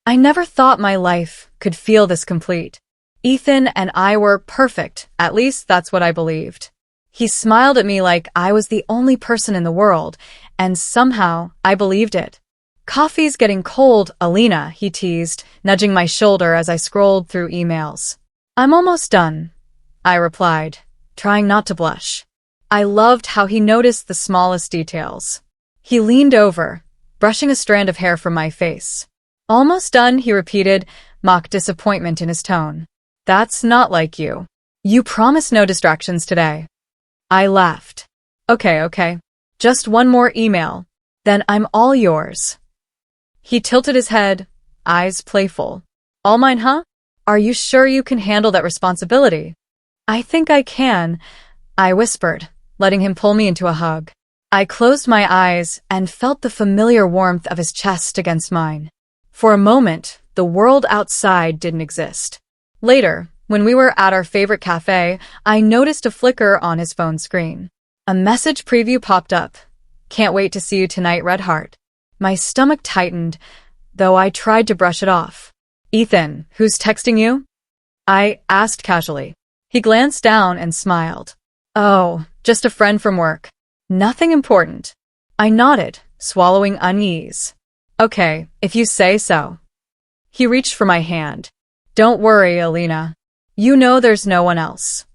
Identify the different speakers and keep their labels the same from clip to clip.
Speaker 1: I never thought my life could feel this complete. Ethan and I were perfect, at least that's what I believed. He smiled at me like I was the only person in the world, and somehow I believed it. Coffee's getting cold, Alina, he teased, nudging my shoulder as I scrolled through emails. I'm almost done, I replied, trying not to blush. I loved how he noticed the smallest details. He leaned over, brushing a strand of hair from my face. Almost done, he repeated, mock disappointment in his tone. That's not like you. You promised no distractions today. I laughed. Okay. Just one more email. Then I'm all yours. He tilted his head, eyes playful. All mine, huh? Are you sure you can handle that responsibility? I think I can, I whispered, letting him pull me into a hug. I closed my eyes and felt the familiar warmth of his chest against mine. For a moment, the world outside didn't exist. Later, when we were at our favorite cafe, I noticed a flicker on his phone screen. A message preview popped up. Can't wait to see you tonight, Red Heart. My stomach tightened, though I tried to brush it off. Ethan, who's texting you? I asked casually. He glanced down and smiled. Oh, just a friend from work. Nothing important. I nodded, swallowing unease. Okay, if you say so. He reached for my hand. Don't worry, Alina. You know there's no one else.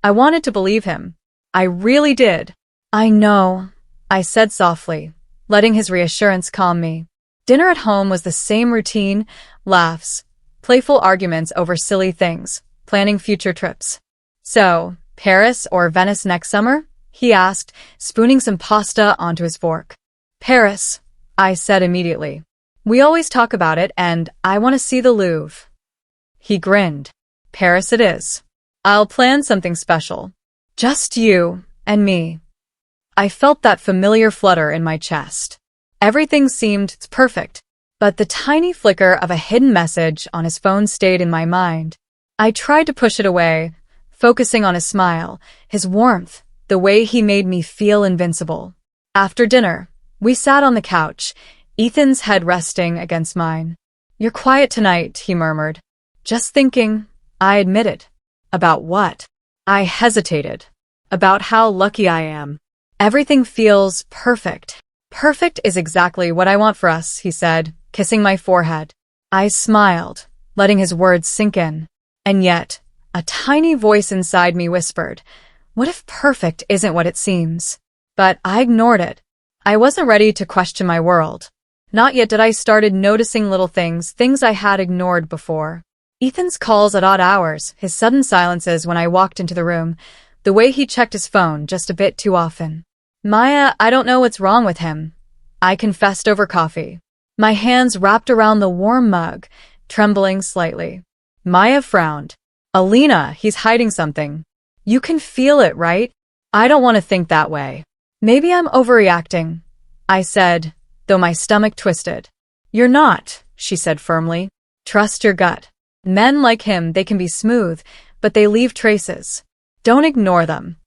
Speaker 1: I wanted to believe him. I really did. I know, I said softly, letting his reassurance calm me. Dinner at home was the same routine, laughs, playful arguments over silly things, planning future trips. So, Paris or Venice next summer? He asked, spooning some pasta onto his fork. Paris, I said immediately. We always talk about it and I want to see the Louvre. He grinned. Paris it is. I'll plan something special. Just you and me. I felt that familiar flutter in my chest. Everything seemed perfect, but the tiny flicker of a hidden message on his phone stayed in my mind. I tried to push it away, focusing on his smile, his warmth, the way he made me feel invincible. After dinner, we sat on the couch, Ethan's head resting against mine. You're quiet tonight, he murmured. Just thinking, I admitted. About what? I hesitated. About how lucky I am. Everything feels perfect. Perfect is exactly what I want for us, he said, kissing my forehead. I smiled, letting his words sink in. And yet, a tiny voice inside me whispered, what if perfect isn't what it seems? But I ignored it. I wasn't ready to question my world. Not yet did I started noticing little things I had ignored before. Ethan's calls at odd hours, his sudden silences when I walked into the room, the way he checked his phone just a bit too often. Maya, I don't know what's wrong with him. I confessed over coffee. My hands wrapped around the warm mug, trembling slightly. Maya frowned. Alina, he's hiding something. You can feel it, right? I don't want to think that way. Maybe I'm overreacting, I said, though my stomach twisted. You're not, she said firmly. Trust your gut. Men like him, they can be smooth, but they leave traces. Don't ignore them.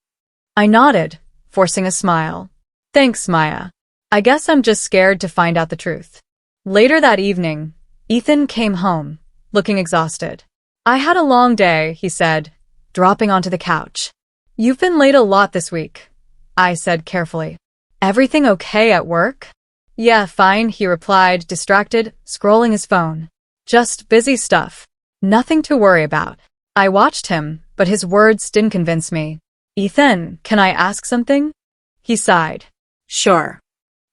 Speaker 1: I nodded, forcing a smile. Thanks, Maya. I guess I'm just scared to find out the truth. Later that evening, Ethan came home, looking exhausted. I had a long day, he said, dropping onto the couch. You've been late a lot this week, I said carefully. Everything okay at work? Yeah, fine, he replied, distracted, scrolling his phone. Just busy stuff. Nothing to worry about. I watched him, but his words didn't convince me. Ethan, can I ask something? He sighed. Sure.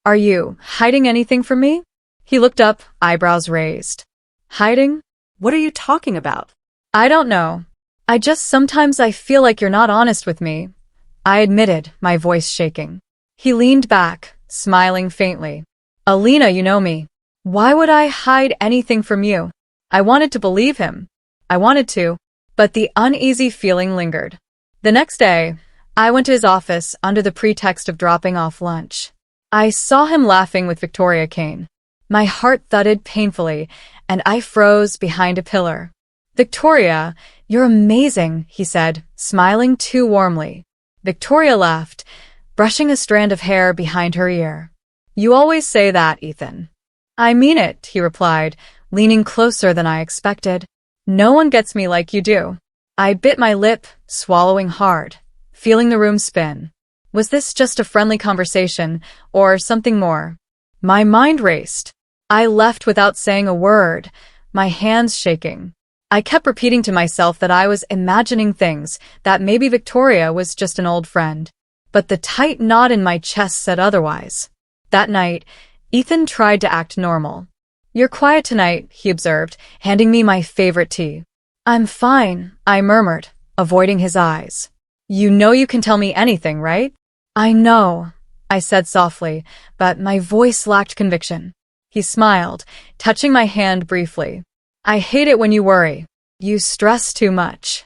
Speaker 1: Are you hiding anything from me? He looked up, eyebrows raised. Hiding? What are you talking about? I don't know. Sometimes I feel like you're not honest with me. I admitted, my voice shaking. He leaned back, smiling faintly. Alina, you know me. Why would I hide anything from you? I wanted to believe him. I wanted to, but the uneasy feeling lingered. The next day, I went to his office under the pretext of dropping off lunch. I saw him laughing with Victoria Kane. My heart thudded painfully, and I froze behind a pillar. Victoria, you're amazing, he said, smiling too warmly. Victoria laughed, brushing a strand of hair behind her ear. You always say that, Ethan. I mean it, he replied, leaning closer than I expected. No one gets me like you do. I bit my lip, swallowing hard, feeling the room spin. Was this just a friendly conversation, or something more? My mind raced. I left without saying a word, my hands shaking. I kept repeating to myself that I was imagining things, that maybe Victoria was just an old friend. But the tight knot in my chest said otherwise. That night, Ethan tried to act normal. "You're quiet tonight," he observed, handing me my favorite tea. "I'm fine," I murmured, avoiding his eyes. "You know you can tell me anything, right?" "I know," I said softly, but my voice lacked conviction. He smiled, touching my hand briefly. "I hate it when you worry. You stress too much."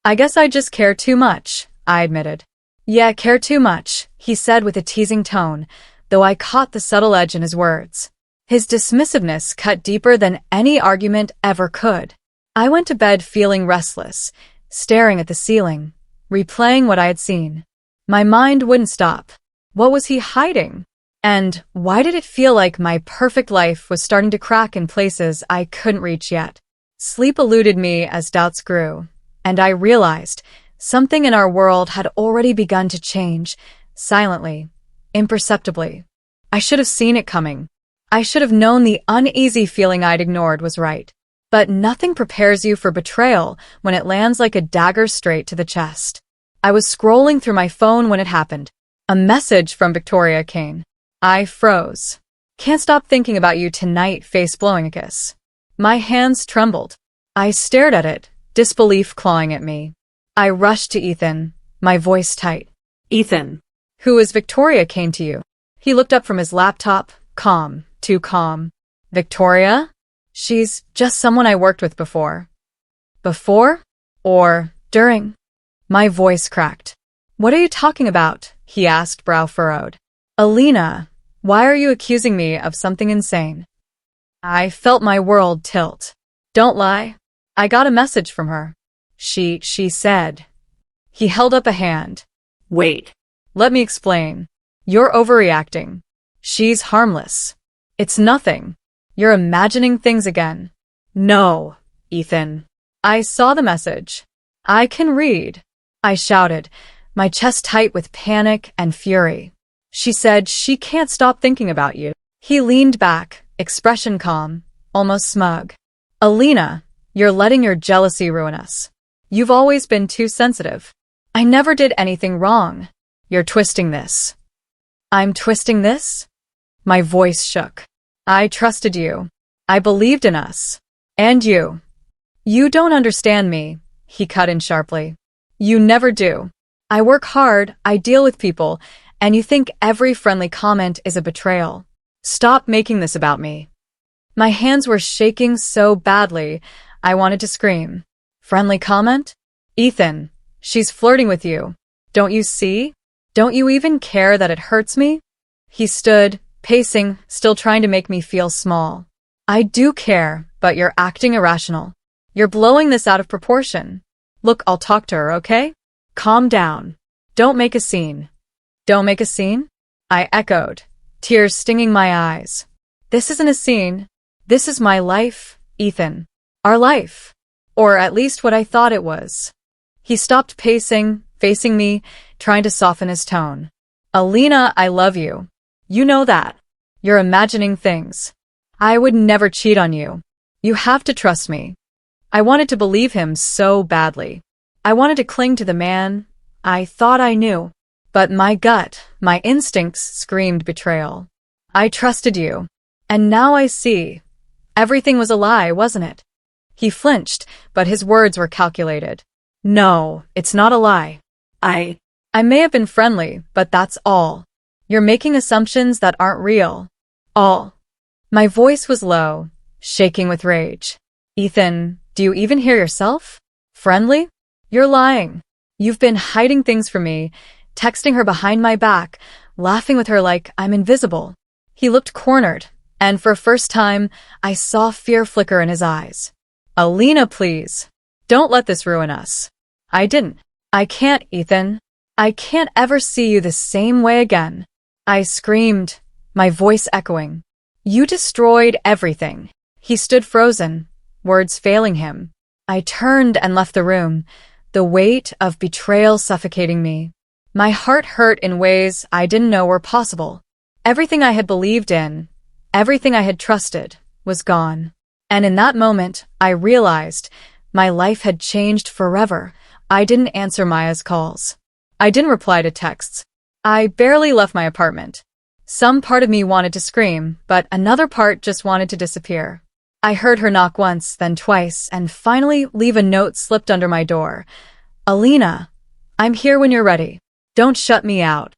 Speaker 1: "I guess I just care too much," I admitted. "Yeah, care too much," he said with a teasing tone, though I caught the subtle edge in his words. His dismissiveness cut deeper than any argument ever could. I went to bed feeling restless, staring at the ceiling, replaying what I had seen. My mind wouldn't stop. What was he hiding? And why did it feel like my perfect life was starting to crack in places I couldn't reach yet? Sleep eluded me as doubts grew, and I realized something in our world had already begun to change, silently, imperceptibly. I should have seen it coming. I should have known the uneasy feeling I'd ignored was right. But nothing prepares you for betrayal when it lands like a dagger straight to the chest. I was scrolling through my phone when it happened. A message from Victoria came. I froze. "Can't stop thinking about you tonight," face blowing a kiss. My hands trembled. I stared at it, disbelief clawing at me. I rushed to Ethan, my voice tight.
Speaker 2: "Ethan."
Speaker 1: "Who is Victoria came to you?" He looked up from his laptop, calm, too calm. "Victoria? She's just someone I worked with before." "Before? Or during?" My voice cracked. "What are you talking about?" he asked, brow furrowed. "Alina, why are you accusing me of something insane?" I felt my world tilt. "Don't lie. I got a message from her. She said." He held up a hand.
Speaker 2: "Wait."
Speaker 1: "Let me explain. You're overreacting. She's harmless. It's nothing. You're imagining things again." "No, Ethan." I saw the message. "I can read," I shouted, my chest tight with panic and fury. "She said she can't stop thinking about you." He leaned back, expression calm, almost smug. "Alina, you're letting your jealousy ruin us. You've always been too sensitive. I never did anything wrong. You're twisting this." "I'm twisting this?" My voice shook. "I trusted you. I believed in us. And you." "You don't understand me," he cut in sharply. "You never do. I work hard, I deal with people, and you think every friendly comment is a betrayal. Stop making this about me." My hands were shaking so badly, I wanted to scream. "Friendly comment? Ethan, she's flirting with you. Don't you see? Don't you even care that it hurts me?" He stood, pacing, still trying to make me feel small. "I do care, but you're acting irrational. You're blowing this out of proportion. Look, I'll talk to her, okay? Calm down. Don't make a scene." "Don't make a scene?" I echoed, tears stinging my eyes. "This isn't a scene. This is my life, Ethan. Our life. Or at least what I thought it was." He stopped pacing, facing me, trying to soften his tone. "Alina, I love you. You know that. You're imagining things. I would never cheat on you. You have to trust me." I wanted to believe him so badly. I wanted to cling to the man I thought I knew. But my gut, my instincts screamed betrayal. "I trusted you. And now I see. Everything was a lie, wasn't it?" He flinched, but his words were calculated. "No, it's not a lie. I may have been friendly, but that's all. You're making assumptions that aren't real. All." My voice was low, shaking with rage. "Ethan, do you even hear yourself? Friendly? You're lying. You've been hiding things from me, texting her behind my back, laughing with her like I'm invisible." He looked cornered, and for a first time, I saw fear flicker in his eyes. "Alina, please. Don't let this ruin us." I didn't. "I can't, Ethan. I can't ever see you the same way again." I screamed, my voice echoing. "You destroyed everything. He stood frozen, words failing him. I turned and left the room, the weight of betrayal suffocating me. My heart hurt in ways I didn't know were possible. Everything I had believed in, everything I had trusted, was gone. And in that moment, I realized my life had changed forever. I didn't answer Maya's calls. I didn't reply to texts. I barely left my apartment. Some part of me wanted to scream, but another part just wanted to disappear. I heard her knock once, then twice, and finally leave a note slipped under my door. Alina, I'm here when you're ready. Don't shut me out.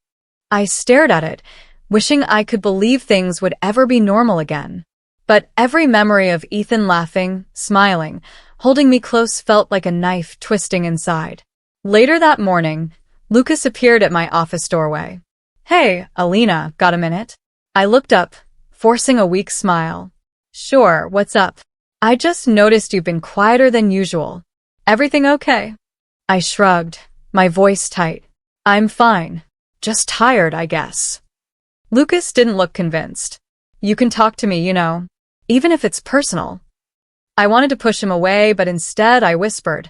Speaker 1: I stared at it, wishing I could believe things would ever be normal again. But every memory of Ethan laughing, smiling, holding me close felt like a knife twisting inside. Later that morning, Lucas appeared at my office doorway. Hey, Alina, got a minute? I looked up, forcing a weak smile. Sure, what's up? I just noticed you've been quieter than usual. Everything okay? I shrugged, my voice tight. I'm fine. Just tired, I guess. Lucas didn't look convinced. You can talk to me, you know, even if it's personal. I wanted to push him away, but instead I whispered,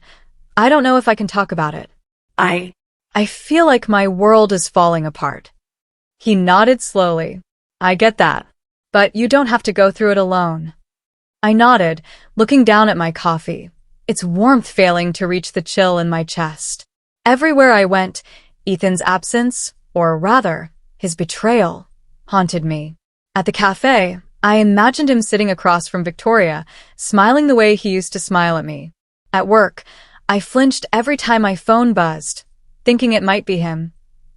Speaker 1: I don't know if I can talk about it. I feel like my world is falling apart. He nodded slowly. I get that. But you don't have to go through it alone. I nodded, looking down at my coffee, its warmth failing to reach the chill in my chest. Everywhere I went, Ethan's absence, or rather, his betrayal, haunted me. At the cafe, I imagined him sitting across from Victoria, smiling the way he used to smile at me. At work, I flinched every time my phone buzzed, thinking it might be him,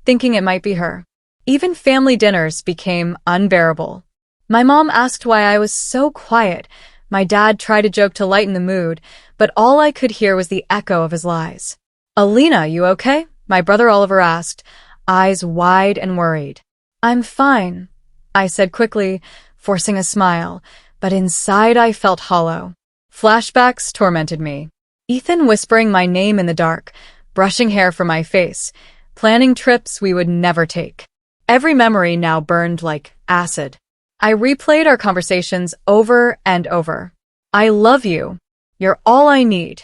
Speaker 1: thinking it might be her. Even family dinners became unbearable. My mom asked why I was so quiet. My dad tried to joke to lighten the mood, but all I could hear was the echo of his lies. Alina, you okay? My brother Oliver asked, eyes wide and worried. I'm fine, I said quickly, forcing a smile, but inside I felt hollow. Flashbacks tormented me. Ethan whispering my name in the dark, brushing hair from my face, planning trips we would never take. Every memory now burned like acid. I replayed our conversations over and over. I love you. You're all I need.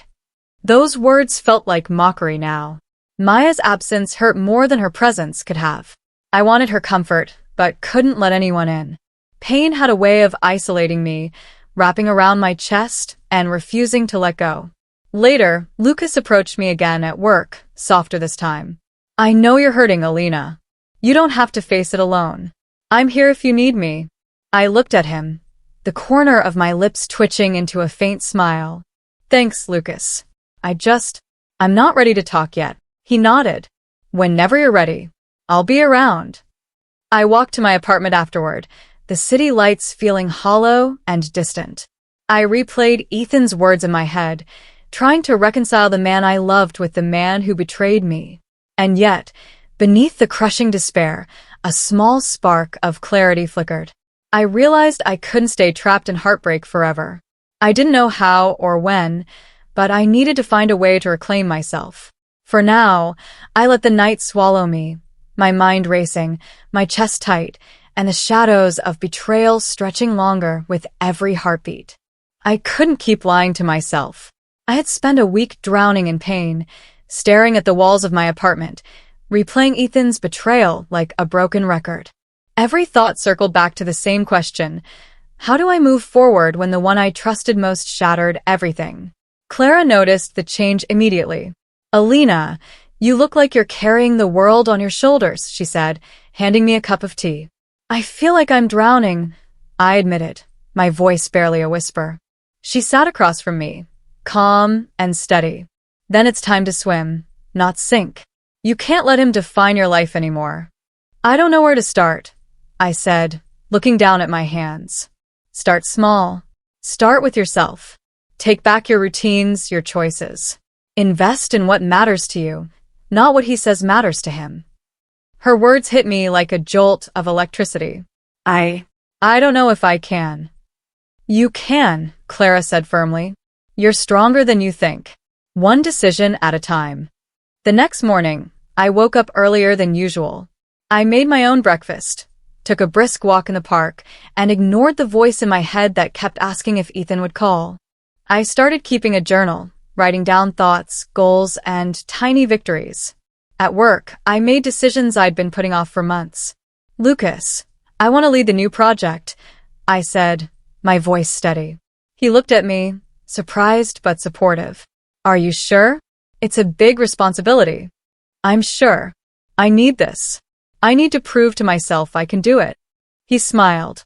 Speaker 1: Those words felt like mockery now. Maya's absence hurt more than her presence could have. I wanted her comfort, but couldn't let anyone in. Pain had a way of isolating me, wrapping around my chest and refusing to let go. Later, Lucas approached me again at work, softer this time. I know you're hurting, Alina. You don't have to face it alone. I'm here if you need me. I looked at him, the corner of my lips twitching into a faint smile. Thanks, Lucas. I'm not ready to talk yet. He nodded. Whenever you're ready, I'll be around. I walked to my apartment afterward, the city lights feeling hollow and distant. I replayed Ethan's words in my head, trying to reconcile the man I loved with the man who betrayed me. And yet, beneath the crushing despair, a small spark of clarity flickered. I realized I couldn't stay trapped in heartbreak forever. I didn't know how or when, but I needed to find a way to reclaim myself. For now, I let the night swallow me, my mind racing, my chest tight, and the shadows of betrayal stretching longer with every heartbeat. I couldn't keep lying to myself. I had spent a week drowning in pain, staring at the walls of my apartment, replaying Ethan's betrayal like a broken record. Every thought circled back to the same question. How do I move forward when the one I trusted most shattered everything? Clara noticed the change immediately. Alina, you look like you're carrying the world on your shoulders, she said, handing me a cup of tea. I feel like I'm drowning, I admitted, my voice barely a whisper. She sat across from me, calm and steady. Then it's time to swim, not sink. You can't let him define your life anymore. I don't know where to start, I said, looking down at my hands. Start small. Start with yourself. Take back your routines, your choices. Invest in what matters to you, not what he says matters to him. Her words hit me like a jolt of electricity. I don't know if I can. You can, Clara said firmly. You're stronger than you think. One decision at a time. The next morning, I woke up earlier than usual. I made my own breakfast. took a brisk walk in the park, and ignored the voice in my head that kept asking if Ethan would call. I started keeping a journal, writing down thoughts, goals, and tiny victories. At work, I made decisions I'd been putting off for months. "Lucas, I want to lead the new project," I said, my voice steady. He looked at me, surprised but supportive. "Are you sure? It's a big responsibility." "I'm sure. I need this. I need to prove to myself I can do it." He smiled.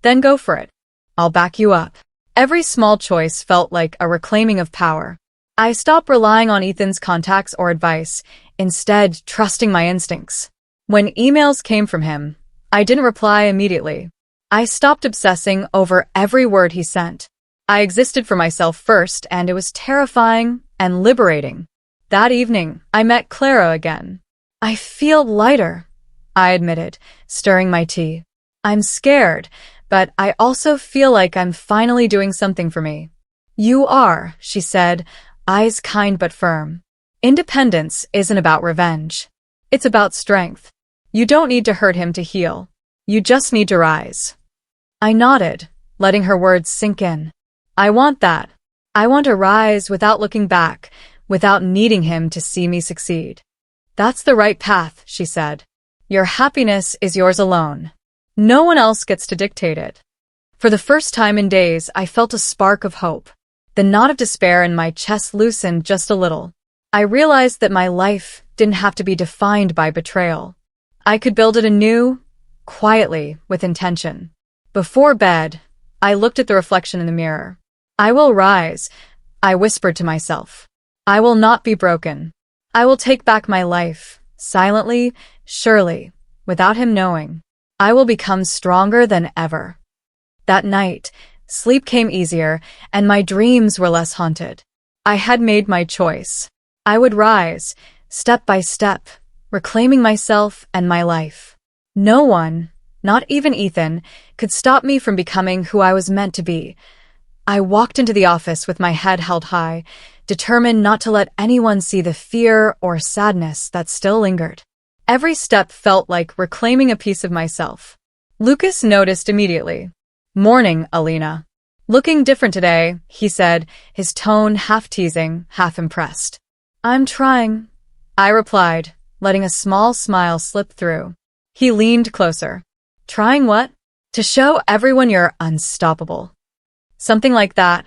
Speaker 1: "Then go for it. I'll back you up." Every small choice felt like a reclaiming of power. I stopped relying on Ethan's contacts or advice, instead trusting my instincts. When emails came from him, I didn't reply immediately. I stopped obsessing over every word he sent. I existed for myself first, and it was terrifying and liberating. That evening, I met Clara again. "I feel lighter," I admitted, stirring my tea. "I'm scared, but I also feel like I'm finally doing something for me." "You are," she said, eyes kind but firm. "Independence isn't about revenge. It's about strength. You don't need to hurt him to heal. You just need to rise." I nodded, letting her words sink in. I want that. I want to rise without looking back, without needing him to see me succeed. "That's the right path," she said. "Your happiness is yours alone. No one else gets to dictate it." For the first time in days, I felt a spark of hope. The knot of despair in my chest loosened just a little. I realized that my life didn't have to be defined by betrayal. I could build it anew, quietly, with intention. Before bed, I looked at the reflection in the mirror. "I will rise," I whispered to myself. "I will not be broken. I will take back my life, silently, surely, without him knowing. I will become stronger than ever." That night, sleep came easier, and my dreams were less haunted. I had made my choice. I would rise, step by step, reclaiming myself and my life. No one, not even Ethan, could stop me from becoming who I was meant to be. I walked into the office with my head held high, determined not to let anyone see the fear or sadness that still lingered. Every step felt like reclaiming a piece of myself. Lucas noticed immediately. "Morning, Alina. Looking different today," he said, his tone half teasing, half impressed. "I'm trying," I replied, letting a small smile slip through. He leaned closer. "Trying what?" "To show everyone you're unstoppable." "Something like that,"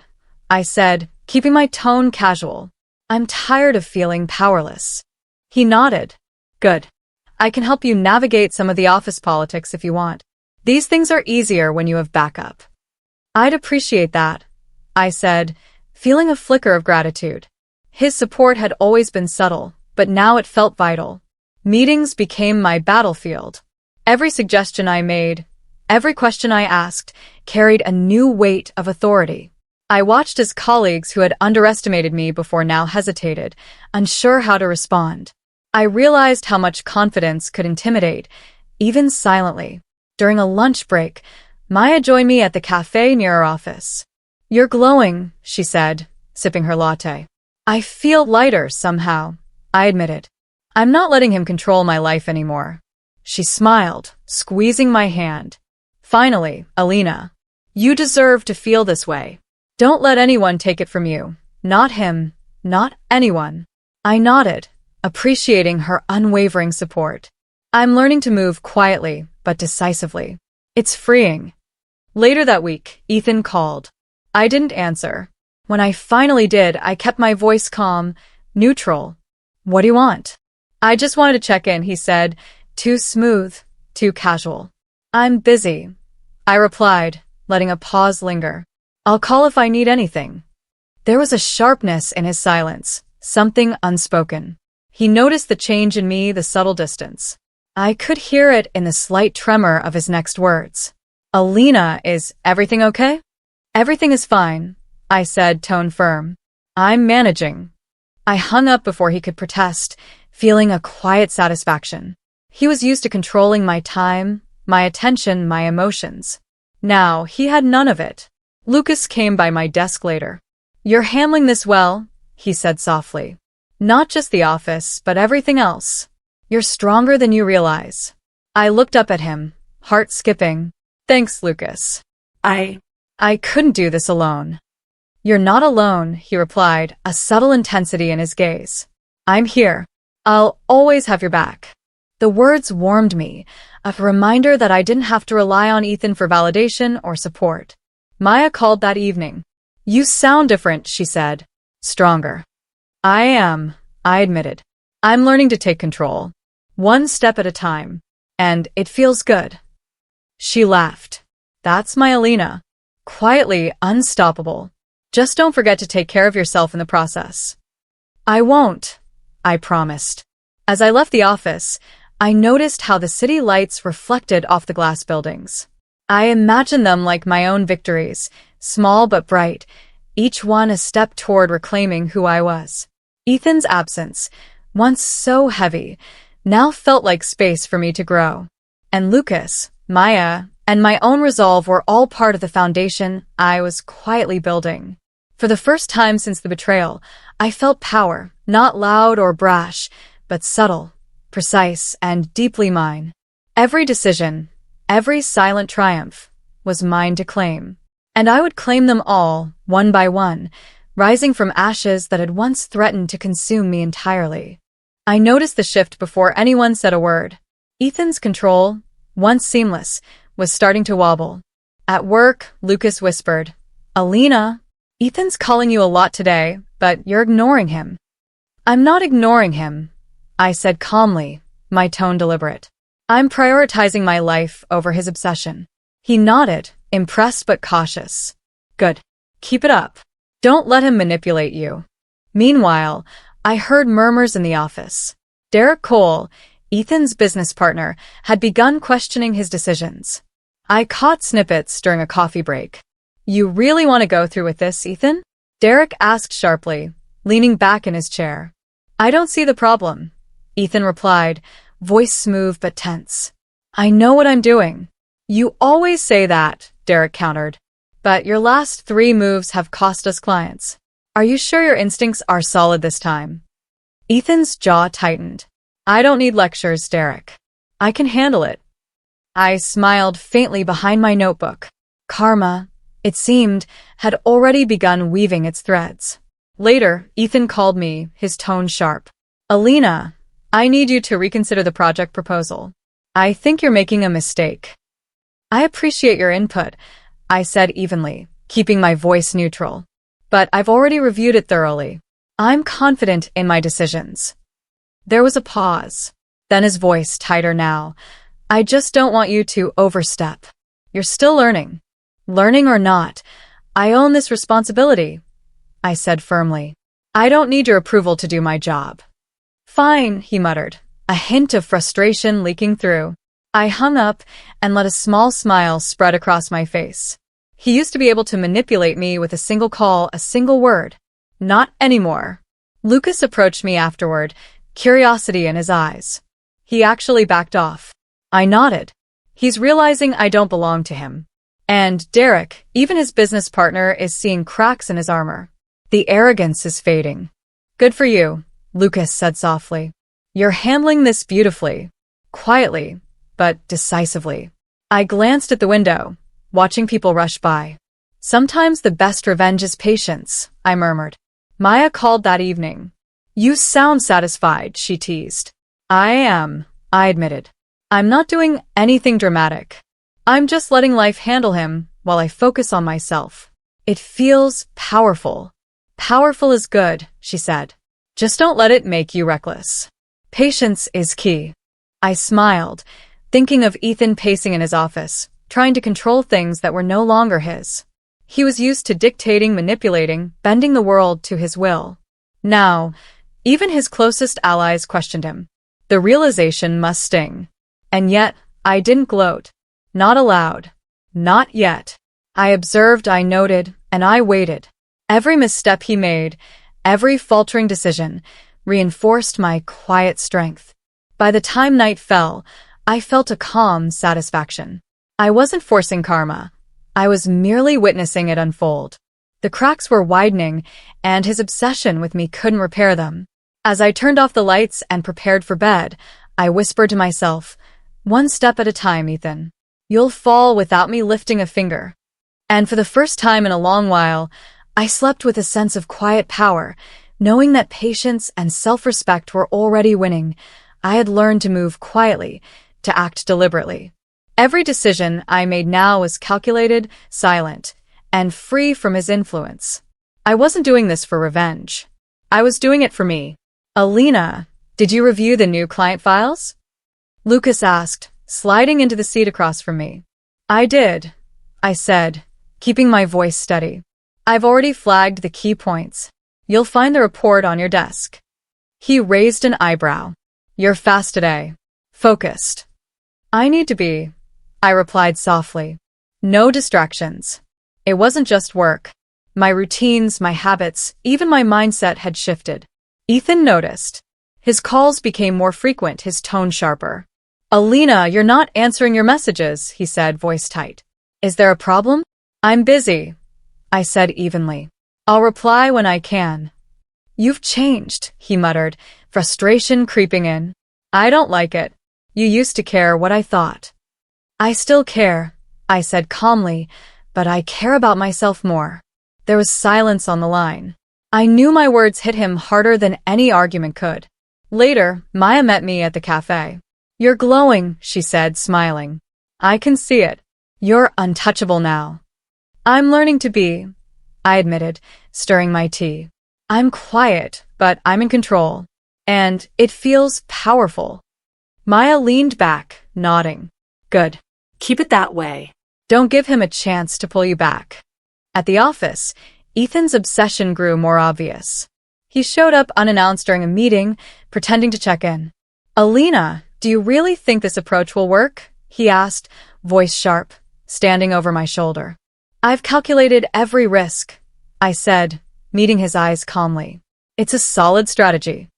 Speaker 1: I said, keeping my tone casual. "I'm tired of feeling powerless." He nodded. "Good. I can help you navigate some of the office politics if you want. These things are easier when you have backup." "I'd appreciate that," I said, feeling a flicker of gratitude. His support had always been subtle, but now it felt vital. Meetings became my battlefield. Every suggestion I made, every question I asked, carried a new weight of authority. I watched as colleagues who had underestimated me before now hesitated, unsure how to respond. I realized how much confidence could intimidate, even silently. During a lunch break, Maya joined me at the cafe near our office. "You're glowing," she said, sipping her latte. "I feel lighter somehow," I admitted. "I'm not letting him control my life anymore." She smiled, squeezing my hand. "Finally, Alina. You deserve to feel this way. Don't let anyone take it from you. Not him, not anyone." I nodded, appreciating her unwavering support. "I'm learning to move quietly, but decisively. It's freeing." Later that week, Ethan called. I didn't answer. When I finally did, I kept my voice calm, neutral. "What do you want?" "I just wanted to check in," he said, too smooth, too casual. "I'm busy," I replied, letting a pause linger. "I'll call if I need anything." There was a sharpness in his silence, something unspoken. He noticed the change in me, the subtle distance. I could hear it in the slight tremor of his next words. "Alina, is everything okay?" "Everything is fine," I said, tone firm. "I'm managing." I hung up before he could protest, feeling a quiet satisfaction. He was used to controlling my time, my attention, my emotions. Now he had none of it. Lucas came by my desk later. "You're handling this well," he said softly. "Not just the office, but everything else. You're stronger than you realize." I looked up at him, heart skipping. Thanks, Lucas.
Speaker 2: I
Speaker 1: I couldn't do this alone. You're not alone, he replied, a subtle intensity in his gaze. I'm here. I'll always have your back. The words warmed me, a reminder that I didn't have to rely on Ethan for validation or support. Maya called that evening. You sound different, she said. Stronger. I am, I admitted. I'm learning to take control. One step at a time. And it feels good. She laughed. That's my Alina. Quietly unstoppable. Just don't forget to take care of yourself in the process. I won't, I promised. As I left the office, I noticed how the city lights reflected off the glass buildings. I imagined them like my own victories, small but bright, each one a step toward reclaiming who I was. Ethan's absence, once so heavy, now felt like space for me to grow. And Lucas, Maya, and my own resolve were all part of the foundation I was quietly building. For the first time since the betrayal, I felt power, not loud or brash, but subtle, precise, and deeply mine. Every decision, every silent triumph, was mine to claim. And I would claim them all, one by one, rising from ashes that had once threatened to consume me entirely. I noticed the shift before anyone said a word. Ethan's control, once seamless, was starting to wobble. At work, Lucas whispered, Alina, Ethan's calling you a lot today, but you're ignoring him. I'm not ignoring him, I said calmly, my tone deliberate. I'm prioritizing my life over his obsession. He nodded, impressed but cautious. Good. Keep it up. Don't let him manipulate you. Meanwhile, I heard murmurs in the office. Derek Cole, Ethan's business partner, had begun questioning his decisions. I caught snippets during a coffee break. You really want to go through with this, Ethan? Derek asked sharply, leaning back in his chair. I don't see the problem, Ethan replied, voice smooth but tense. I know what I'm doing. You always say that, Derek countered. But your last 3 moves have cost us clients. Are you sure your instincts are solid this time? Ethan's jaw tightened. I don't need lectures, Derek. I can handle it. I smiled faintly behind my notebook. Karma, it seemed, had already begun weaving its threads. Later, Ethan called me, his tone sharp. Alina, I need you to reconsider the project proposal. I think you're making a mistake. I appreciate your input, I said evenly, keeping my voice neutral. But I've already reviewed it thoroughly. I'm confident in my decisions. There was a pause. Then his voice tighter now. I just don't want you to overstep. You're still learning. Learning or not, I own this responsibility, I said firmly. I don't need your approval to do my job. Fine, he muttered, a hint of frustration leaking through. I hung up and let a small smile spread across my face. He used to be able to manipulate me with a single call, a single word. Not anymore. Lucas approached me afterward, curiosity in his eyes. He actually backed off. I nodded. He's realizing I don't belong to him. And Derek, even his business partner, is seeing cracks in his armor. The arrogance is fading. Good for you, Lucas said softly. You're handling this beautifully. Quietly, but decisively. I glanced at the window, watching people rush by. Sometimes the best revenge is patience, I murmured. Maya called that evening. You sound satisfied, she teased. I am, I admitted. I'm not doing anything dramatic. I'm just letting life handle him while I focus on myself. It feels powerful. Powerful is good, she said. Just don't let it make you reckless. Patience is key. I smiled, thinking of Ethan pacing in his office, trying to control things that were no longer his. He was used to dictating, manipulating, bending the world to his will. Now, even his closest allies questioned him. The realization must sting. And yet, I didn't gloat. Not aloud. Not yet. I observed, I noted, and I waited. Every misstep he made, every faltering decision, reinforced my quiet strength. By the time night fell, I felt a calm satisfaction. I wasn't forcing karma. I was merely witnessing it unfold. The cracks were widening, and his obsession with me couldn't repair them. As I turned off the lights and prepared for bed, I whispered to myself, one step at a time, Ethan. You'll fall without me lifting a finger. And for the first time in a long while, I slept with a sense of quiet power, knowing that patience and self-respect were already winning. I had learned to move quietly, to act deliberately. Every decision I made now was calculated, silent, and free from his influence. I wasn't doing this for revenge. I was doing it for me. Alina, did you review the new client files? Lucas asked, sliding into the seat across from me. I did, I said, keeping my voice steady. I've already flagged the key points. You'll find the report on your desk. He raised an eyebrow. You're fast today. Focused. I need to be, I replied softly. No distractions. It wasn't just work. My routines, my habits, even my mindset had shifted. Ethan noticed. His calls became more frequent, his tone sharper. Alina, you're not answering your messages, he said, voice tight. Is there a problem? I'm busy, I said evenly. I'll reply when I can. You've changed, he muttered, frustration creeping in. I don't like it. You used to care what I thought. I still care, I said calmly, but I care about myself more. There was silence on the line. I knew my words hit him harder than any argument could. Later, Maya met me at the cafe. You're glowing, she said, smiling. I can see it. You're untouchable now. I'm learning to be, I admitted, stirring my tea. I'm quiet, but I'm in control. And it feels powerful. Maya leaned back, nodding. Good.
Speaker 2: Keep it that way.
Speaker 1: Don't give him a chance to pull you back. At the office, Ethan's obsession grew more obvious. He showed up unannounced during a meeting, pretending to check in. Alina, do you really think this approach will work? He asked, voice sharp, standing over my shoulder. I've calculated every risk, I said, meeting his eyes calmly. It's a solid strategy.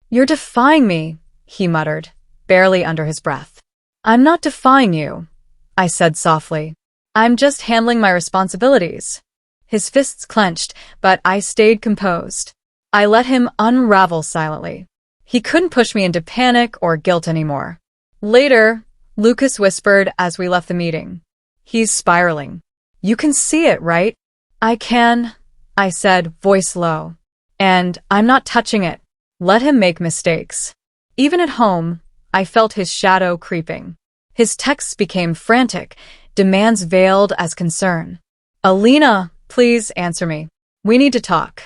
Speaker 1: You're defying me, he muttered, barely under his breath. I'm not defying you, I said softly. I'm just handling my responsibilities. His fists clenched, but I stayed composed. I let him unravel silently. He couldn't push me into panic or guilt anymore. Later, Lucas whispered as we left the meeting. He's spiraling. You can see it, right? I can, I said, voice low. And I'm not touching it. Let him make mistakes. Even at home, I felt his shadow creeping. His texts became frantic, demands veiled as concern. Alina, please answer me. We need to talk.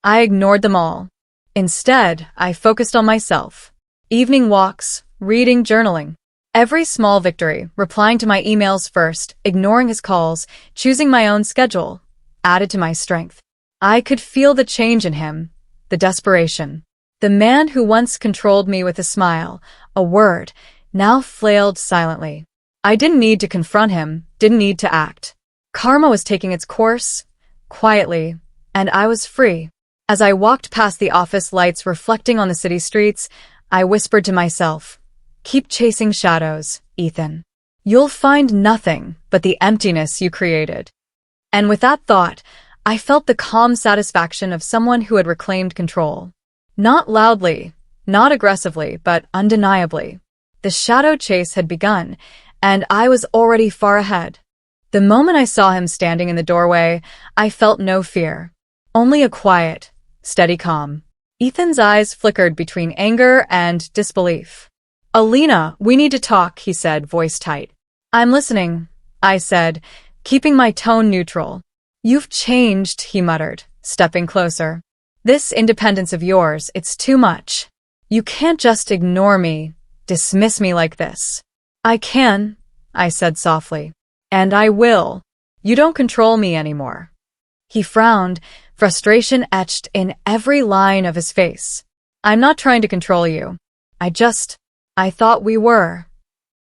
Speaker 1: I ignored them all. Instead, I focused on myself. Evening walks, reading, journaling. Every small victory, replying to my emails first, ignoring his calls, choosing my own schedule, added to my strength. I could feel the change in him, the desperation. The man who once controlled me with a smile, a word, now flailed silently. I didn't need to confront him, didn't need to act. Karma was taking its course, quietly, and I was free. As I walked past the office lights reflecting on the city streets, I whispered to myself, keep chasing shadows, Ethan. You'll find nothing but the emptiness you created. And with that thought, I felt the calm satisfaction of someone who had reclaimed control. Not loudly, not aggressively, but undeniably. The shadow chase had begun, and I was already far ahead. The moment I saw him standing in the doorway, I felt no fear, only a quiet, steady calm. Ethan's eyes flickered between anger and disbelief. Alina, we need to talk, he said, voice tight. I'm listening, I said, keeping my tone neutral. You've changed, he muttered, stepping closer. This independence of yours, it's too much. You can't just ignore me, dismiss me like this. I can, I said softly. And I will. You don't control me anymore. He frowned, frustration etched in every line of his face. I'm not trying to control you. I thought we were.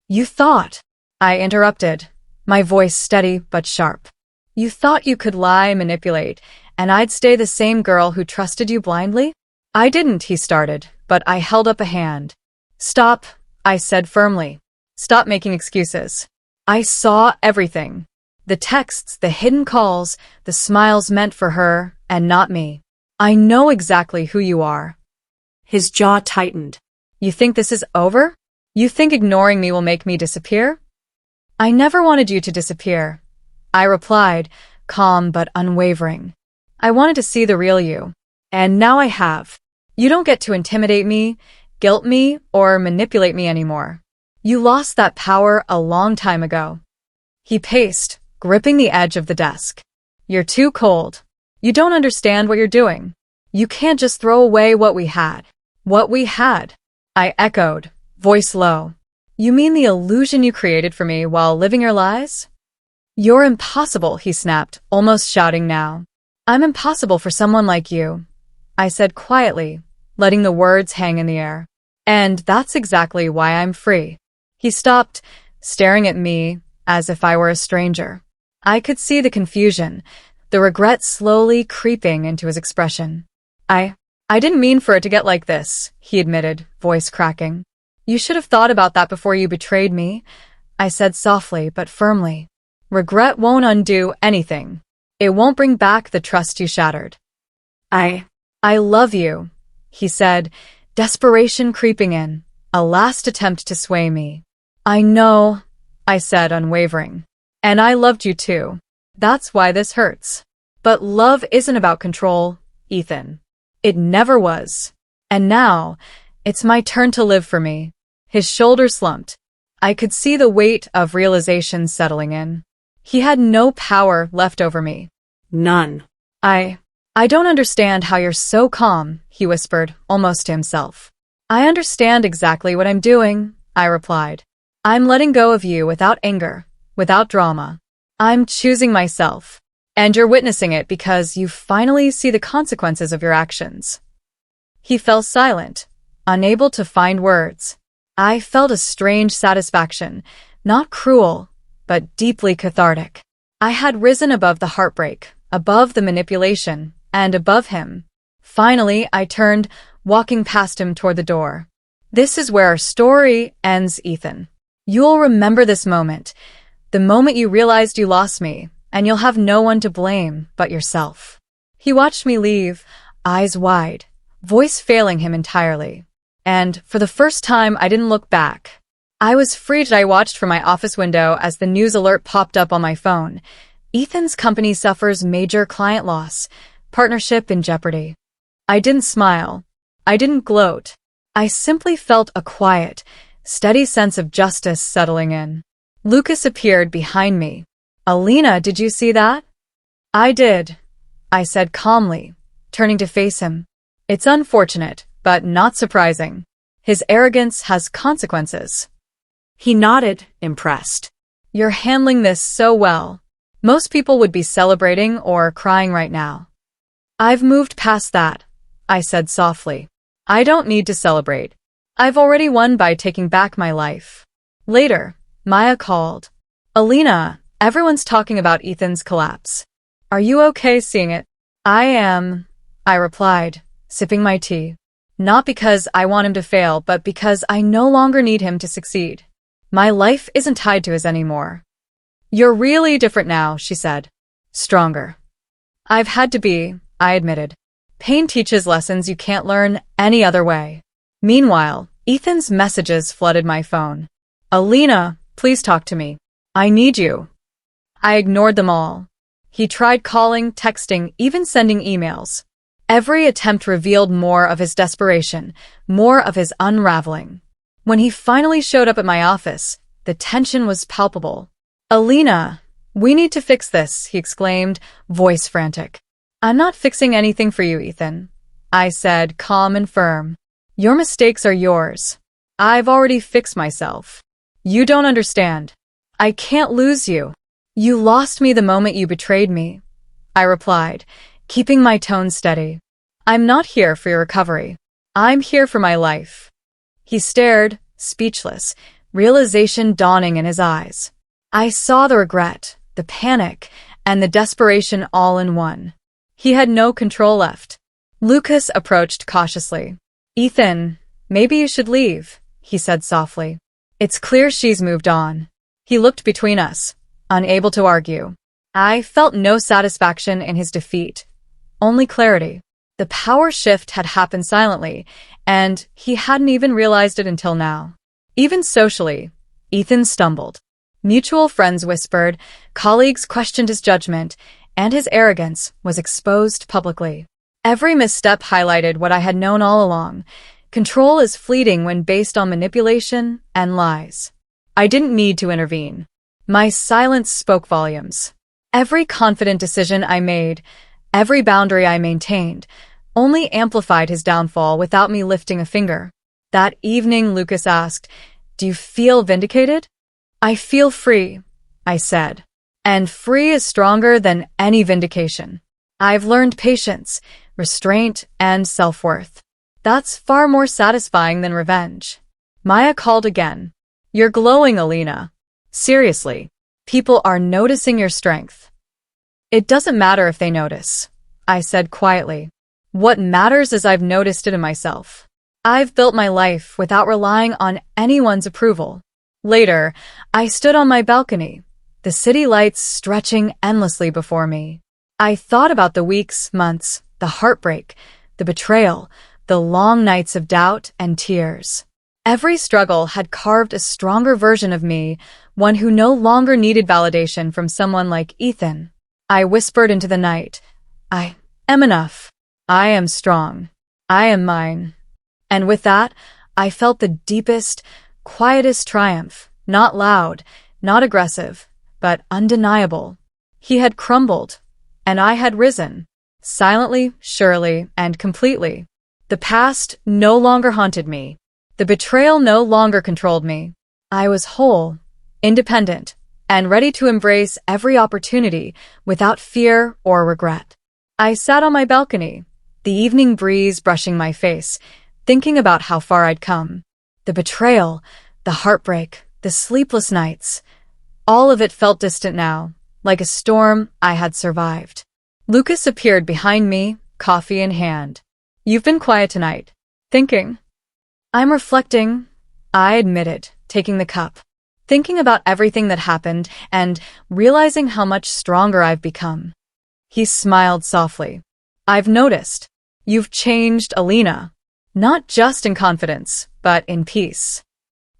Speaker 1: You thought, I interrupted, my voice steady but sharp. You thought you could lie, manipulate, and I'd stay the same girl who trusted you blindly? I didn't, he started, but I held up a hand. Stop, I said firmly. Stop making excuses. I saw everything. The texts, the hidden calls, the smiles meant for her and not me. I know exactly who you are.
Speaker 2: His jaw tightened.
Speaker 1: You think this is over? You think ignoring me will make me disappear? I never wanted you to disappear, I replied, calm but unwavering. I wanted to see the real you. And now I have. You don't get to intimidate me, guilt me, or manipulate me anymore. You lost that power a long time ago. He paced, gripping the edge of the desk. You're too cold. You don't understand what you're doing. You can't just throw away what we had. What we had, I echoed, voice low. You mean the illusion you created for me while living your lies? You're impossible, he snapped, almost shouting now. I'm impossible for someone like you, I said quietly, letting the words hang in the air. And that's exactly why I'm free. He stopped, staring at me as if I were a stranger. I could see the confusion, the regret slowly creeping into his expression. I didn't mean for it to get like this, he admitted, voice cracking. You should have thought about that before you betrayed me, I said softly but firmly. Regret won't undo anything. It won't bring back the trust you shattered. I love you, he said, desperation creeping in, a last attempt to sway me. I know, I said unwavering. And I loved you too. That's why this hurts. But love isn't about control, Ethan. It never was. And now, it's my turn to live for me. His shoulders slumped. I could see the weight of realization settling in. He had no power left over me.
Speaker 2: None.
Speaker 1: I don't understand how you're so calm, he whispered, almost to himself. I understand exactly what I'm doing, I replied. I'm letting go of you without anger, without drama. I'm choosing myself. And you're witnessing it because you finally see the consequences of your actions. He fell silent, unable to find words. I felt a strange satisfaction, not cruel, but deeply cathartic. I had risen above the heartbreak, above the manipulation, and above him. Finally, I turned, walking past him toward the door. This is where our story ends, Ethan. You'll remember this moment, the moment you realized you lost me, and you'll have no one to blame but yourself. He watched me leave, eyes wide, voice failing him entirely. And for the first time, I didn't look back. I was freed. I watched from my office window as the news alert popped up on my phone. Ethan's company suffers major client loss, partnership in jeopardy. I didn't smile. I didn't gloat. I simply felt a quiet, steady sense of justice settling in. Lucas appeared behind me. Alina, did you see that? I did, I said calmly, turning to face him. It's unfortunate, but not surprising. His arrogance has consequences.
Speaker 2: He nodded, impressed.
Speaker 1: You're handling this so well. Most people would be celebrating or crying right now. I've moved past that, I said softly. I don't need to celebrate. I've already won by taking back my life. Later, Maya called. Alina, everyone's talking about Ethan's collapse. Are you okay seeing it? I am, I replied, sipping my tea. Not because I want him to fail, but because I no longer need him to succeed. My life isn't tied to his anymore. You're really different now, she said. Stronger. I've had to be, I admitted. Pain teaches lessons you can't learn any other way. Meanwhile, Ethan's messages flooded my phone. Alina, please talk to me. I need you. I ignored them all. He tried calling, texting, even sending emails. Every attempt revealed more of his desperation, more of his unraveling. When he finally showed up at my office, the tension was palpable. Alina, we need to fix this, he exclaimed, voice frantic. I'm not fixing anything for you, Ethan, I said, calm and firm. Your mistakes are yours. I've already fixed myself. You don't understand. I can't lose you. You lost me the moment you betrayed me, I replied, keeping my tone steady. I'm not here for your recovery. I'm here for my life. He stared, speechless, realization dawning in his eyes. I saw the regret, the panic, and the desperation all in one. He had no control left. Lucas approached cautiously. Ethan, maybe you should leave, he said softly. It's clear she's moved on. He looked between us, unable to argue. I felt no satisfaction in his defeat, only clarity. The power shift had happened silently, and he hadn't even realized it until now. Even socially, Ethan stumbled. Mutual friends whispered, colleagues questioned his judgment, and his arrogance was exposed publicly. Every misstep highlighted what I had known all along. Control is fleeting when based on manipulation and lies. I didn't need to intervene. My silence spoke volumes. Every confident decision I made, every boundary I maintained, only amplified his downfall without me lifting a finger. That evening, Lucas asked, "Do you feel vindicated?" "I feel free," I said. And free is stronger than any vindication. I've learned patience, restraint, and self-worth. That's far more satisfying than revenge. Maya called again. "You're glowing, Alina. Seriously, people are noticing your strength." "It doesn't matter if they notice," I said quietly. "What matters is I've noticed it in myself. I've built my life without relying on anyone's approval." Later, I stood on my balcony, the city lights stretching endlessly before me. I thought about the weeks, months, the heartbreak, the betrayal, the long nights of doubt and tears. Every struggle had carved a stronger version of me, one who no longer needed validation from someone like Ethan. I whispered into the night, "I am enough. I am strong. I am mine." And with that, I felt the deepest, quietest triumph, not loud, not aggressive, but undeniable. He had crumbled, and I had risen, silently, surely, and completely. The past no longer haunted me. The betrayal no longer controlled me. I was whole, independent, and ready to embrace every opportunity without fear or regret. I sat on my balcony, the evening breeze brushing my face, thinking about how far I'd come. The betrayal, the heartbreak, the sleepless nights, all of it felt distant now, like a storm I had survived. Lucas appeared behind me, coffee in hand. "You've been quiet tonight. Thinking?" "I'm reflecting," I admitted, taking the cup. "Thinking about everything that happened and realizing how much stronger I've become." He smiled softly. "I've noticed. You've changed, Alina. Not just in confidence, but in peace."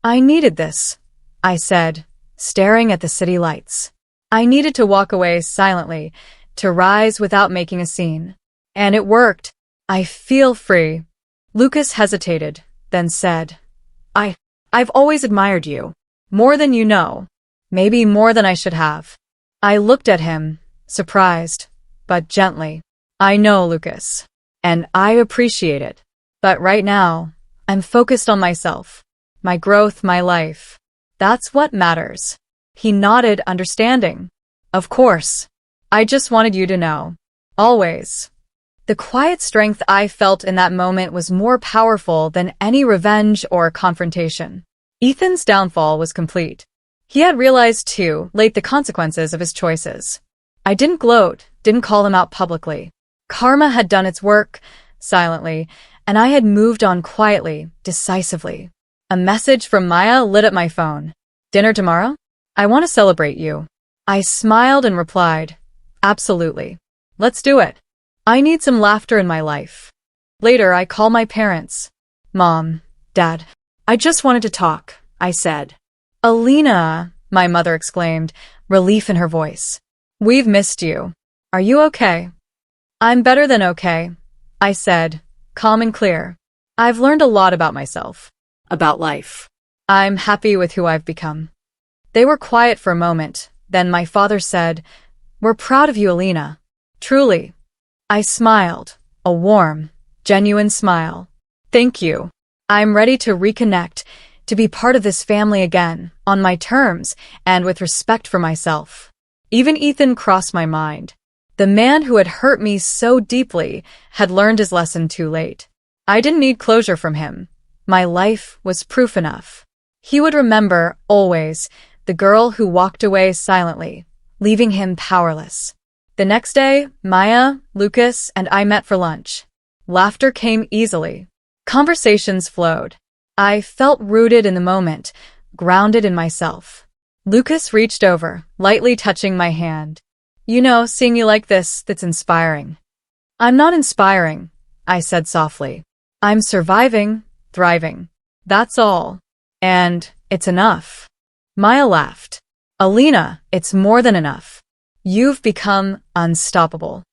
Speaker 1: "I needed this," I said, staring at the city lights. I needed to walk away silently, to rise without making a scene. And it worked. "I feel free." Lucas hesitated, then said, I've always admired you. More than you know. Maybe more than I should have." I looked at him, surprised, but gently. "I know, Lucas. And I appreciate it. But right now, I'm focused on myself, my growth, my life. That's what matters." He nodded, understanding. "Of course. I just wanted you to know. Always." The quiet strength I felt in that moment was more powerful than any revenge or confrontation. Ethan's downfall was complete. He had realized too late the consequences of his choices. I didn't gloat, didn't call him out publicly. Karma had done its work, silently, and I had moved on quietly, decisively. A message from Maya lit up my phone. "Dinner tomorrow? I want to celebrate you." I smiled and replied, "Absolutely. Let's do it. I need some laughter in my life." Later, I called my parents. "Mom, Dad, I just wanted to talk," I said. "Alina," my mother exclaimed, relief in her voice. "We've missed you. Are you okay?" "I'm better than okay," I said, calm and clear. "I've learned a lot about myself.
Speaker 2: About life.
Speaker 1: I'm happy with who I've become." They were quiet for a moment. Then my father said, "We're proud of you, Alina. Truly." I smiled, a warm, genuine smile. "Thank you. I'm ready to reconnect, to be part of this family again, on my terms, and with respect for myself." Even Ethan crossed my mind. The man who had hurt me so deeply had learned his lesson too late. I didn't need closure from him. My life was proof enough. He would remember, always, the girl who walked away silently, leaving him powerless. The next day, Maya, Lucas, and I met for lunch. Laughter came easily. Conversations flowed. I felt rooted in the moment, grounded in myself. Lucas reached over, lightly touching my hand. "You know, seeing you like this, that's inspiring." "I'm not inspiring," I said softly. "I'm surviving, thriving. That's all. And it's enough." Maya laughed. Alina, it's more than enough. You've become unstoppable.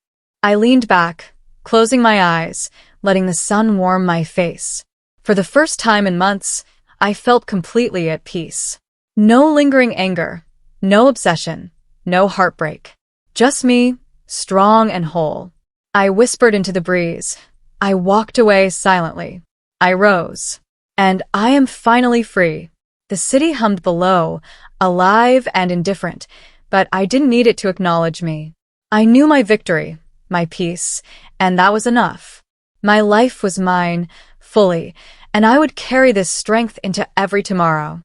Speaker 1: I leaned back, closing my eyes, letting the sun warm my face. For the first time in months, I felt completely at peace. No lingering anger, no obsession, no heartbreak. Just me, strong and whole. I whispered into the breeze. I walked away silently. I rose. And I am finally free. The city hummed below, alive and indifferent, but I didn't need it to acknowledge me. I knew my victory, my peace, and that was enough. My life was mine, fully, and I would carry this strength into every tomorrow.